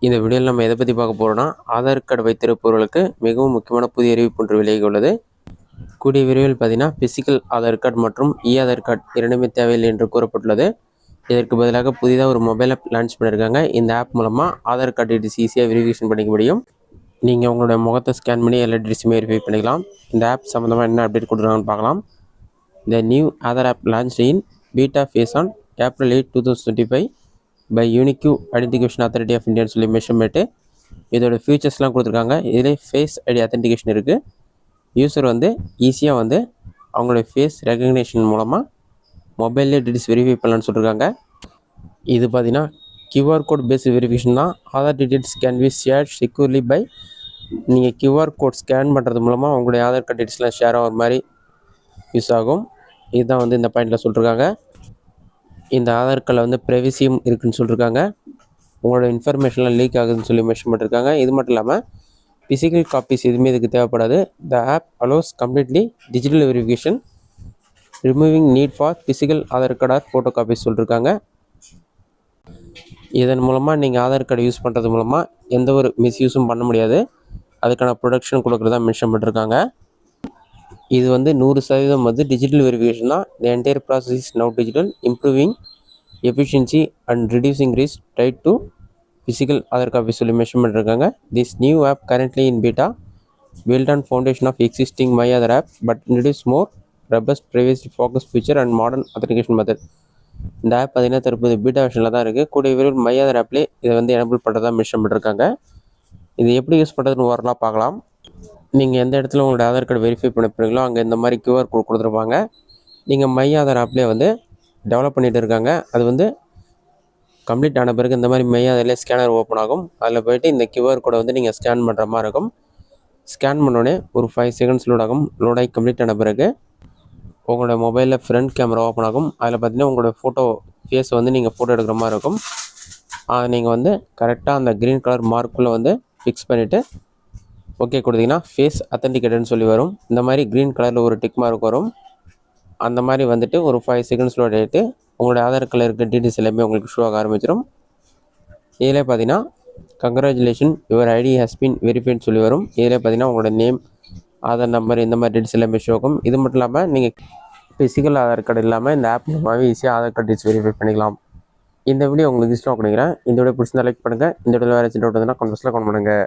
இந்த வீடியோவில் நம்ம எதை பற்றி பார்க்க போகிறோம்னா, ஆதார் கார்டு வைத்திருப்பவர்களுக்கு மிகவும் முக்கியமான புதிய அறிவிப்பு ஒன்று விலகி உள்ளது. கூடிய விரைவில் பார்த்தீங்கன்னா பிசிக்கல் ஆதார் கார்டு மற்றும் ஆதார் கார்டு இரண்டுமே தேவையில்லை என்று கூறப்பட்டுள்ளது. இதற்கு பதிலாக புதிதாக ஒரு மொபைல் ஆப் லான்ச் பண்ணியிருக்காங்க. இந்த ஆப் மூலமாக ஆதார் கார்டு டீட்டெயில்ஸ் ஈஸியாக வெரிஃபிகேஷன் பண்ணிக்க முடியும். நீங்கள் உங்களோட முகத்தை ஸ்கேன் பண்ணி எல்லா டீட்டெயில்ஸுமே வெரிஃபை பண்ணிக்கலாம். இந்த ஆப் சம்மந்தமாக என்ன அப்டேட் கொடுக்குறாங்கன்னு பார்க்கலாம். The new Aadhaar app launched in beta phase on April 8, 2025 by Unique Identification Authority of India சொல்லி மெஷர்மெண்ட்டு. இதோட ஃபியூச்சர்ஸ்லாம் கொடுத்துருக்காங்க. இதில் ஃபேஸ் ஐடி அத்தன்டிகேஷன் இருக்குது. யூஸர் ஈஸியாக அவங்களுடைய ஃபேஸ் ரெகக்னேஷன் மூலமாக மொபைல்லே டீட்டெயில்ஸ் வெரிஃபை பண்ணலான்னு சொல்லியிருக்காங்க. இது பார்த்தீங்கன்னா QR கோட் பேஸ்ட் வெரிஃபிகேஷன் தான். Aadhaar details can be share securely by நீங்கள் QR கோட் ஸ்கேன் பண்ணுறது மூலமாக உங்களுடைய ஆதார் கார்டு டீட்டெயில்ஸ்லாம் ஷேர் ஆகிற மாதிரி யூஸ் ஆகும். இதுதான் இந்த பாயிண்டில் சொல்லியிருக்காங்க. இந்த ஆதார் கார்டில் ப்ரைவசியும் இருக்குதுன்னு சொல்லியிருக்காங்க. உங்களோட இன்ஃபர்மேஷன்லாம் லீக் ஆகுதுன்னு சொல்லி மென்ஷன் பண்ணியிருக்காங்க. இது மட்டும் இல்லாமல் ஃபிசிக்கல் காப்பீஸ் எதுவுமே இதுக்கு தேவைப்படாது. The app allows completely digital verification removing need for physical Aadhaar card or photo copies சொல்லியிருக்காங்க. இதன் மூலமாக நீங்கள் ஆதார் கார்டு யூஸ் பண்ணுறது மூலமாக எந்த ஒரு மிஸ்யூஸும் பண்ண முடியாது. அதுக்கான ப்ரொடக்ஷன் கொடுக்குறதா மென்ஷன் பண்ணியிருக்காங்க. இது 100% டிஜிட்டல் வெரிஃபிகேஷன் தான். The entire process is now digital improving efficiency and reducing risk tied to physical Aadhaar copy சொல்லி மென்ஷன் பண்ணியிருக்காங்க. This new app currently in beta built on foundation of existing My Aadhaar app but introduce more robust privacy focused feature and modern authentication method. இந்த app பார்த்தீங்கன்னா தற்போது beta வெர்ஷனில் தான் இருக்குது. கூடிய விரைவில் My Aadhaar ஆப்லேயே இதை எனபிள் பண்ணுறதா மென்ஷன் பண்ணியிருக்காங்க. இது எப்படி யூஸ் பண்ணுறதுன்னு ஓரளவு பார்க்கலாம். நீங்கள் எந்த இடத்துல உங்களோட ஆதார் கார்டு வெரிஃபை பண்ண போகிறீங்களோ அங்கே இந்த மாதிரி QR கோட் கொடுத்துருப்பாங்க. நீங்கள் My Aadhaar ஆப்லேயே டெவலப் பண்ணிகிட்டு இருக்காங்க. அது கம்ப்ளீட் ஆன பிறகு இந்த மாதிரி My Aadhaarலேயே ஸ்கேனர் ஓப்பன் ஆகும். அதில் போய்ட்டு இந்த QR கோடை நீங்கள் ஸ்கேன் பண்ணுற மாதிரி இருக்கும். ஸ்கேன் பண்ணோடனே ஒரு 5 செகண்ட்ஸ் லோட் ஆகும். லோட் ஆகி கம்ப்ளீட் ஆன பிறகு உங்களோட மொபைலில் ஃப்ரண்ட் கேமரா ஓப்பன் ஆகும். அதில் பார்த்தீங்கன்னா உங்களோட ஃபேஸை நீங்கள் ஃபோட்டோ எடுக்கிற மாதிரி இருக்கும். அதை நீங்கள் கரெக்டாக அந்த க்ரீன் கலர் மார்க்குள்ளே ஃபிக்ஸ் பண்ணிவிட்டு ஓகே கொடுத்தீங்கன்னா ஃபேஸ் அத்தன்டிகேட்டட்னு சொல்லி வரும். இந்த மாதிரி க்ரீன் கலரில் ஒரு டிக் மார்க் வரும். அந்த மாதிரி ஒரு 5 செகண்ட்ஸ் லோட் ஆகிட்டு உங்களோட ஆதார் கார்டில் இருக்க டீட்டெயில்ஸ் எல்லாமே உங்களுக்கு ஷோ ஆக ஆரம்பிச்சிடும். இதில் பார்த்தீங்கன்னா congratulation your ID has been வெரிஃபைன்னு சொல்லி வரும். இதில் பார்த்தீங்கன்னா உங்களோட நேம், ஆதார் நம்பர், இந்த மாதிரி டீட்டெயில்ஸ் எல்லாமே ஷோ ஆகும். இது மட்டும் இல்லாமல் நீங்கள் ஃபிசிக்கல் ஆதார் கார்டு இல்லாமல் இந்த ஆப் மூலமாகவே ஈஸியாக ஆதார் கார்டு டீட்டெயில்ஸ் வெரிஃபை பண்ணிக்கலாம். இந்த வீடியோ உங்களுக்கு இஷ்டம் பண்ணிக்கிறேன். இந்த வீடியோ பிடிச்சிருந்தா லைக் பண்ணுங்கள். இந்த வீடியோவில் வேறு டவுட் கமெண்ட்ஸில் கமெண்ட் பண்ணுங்கள்.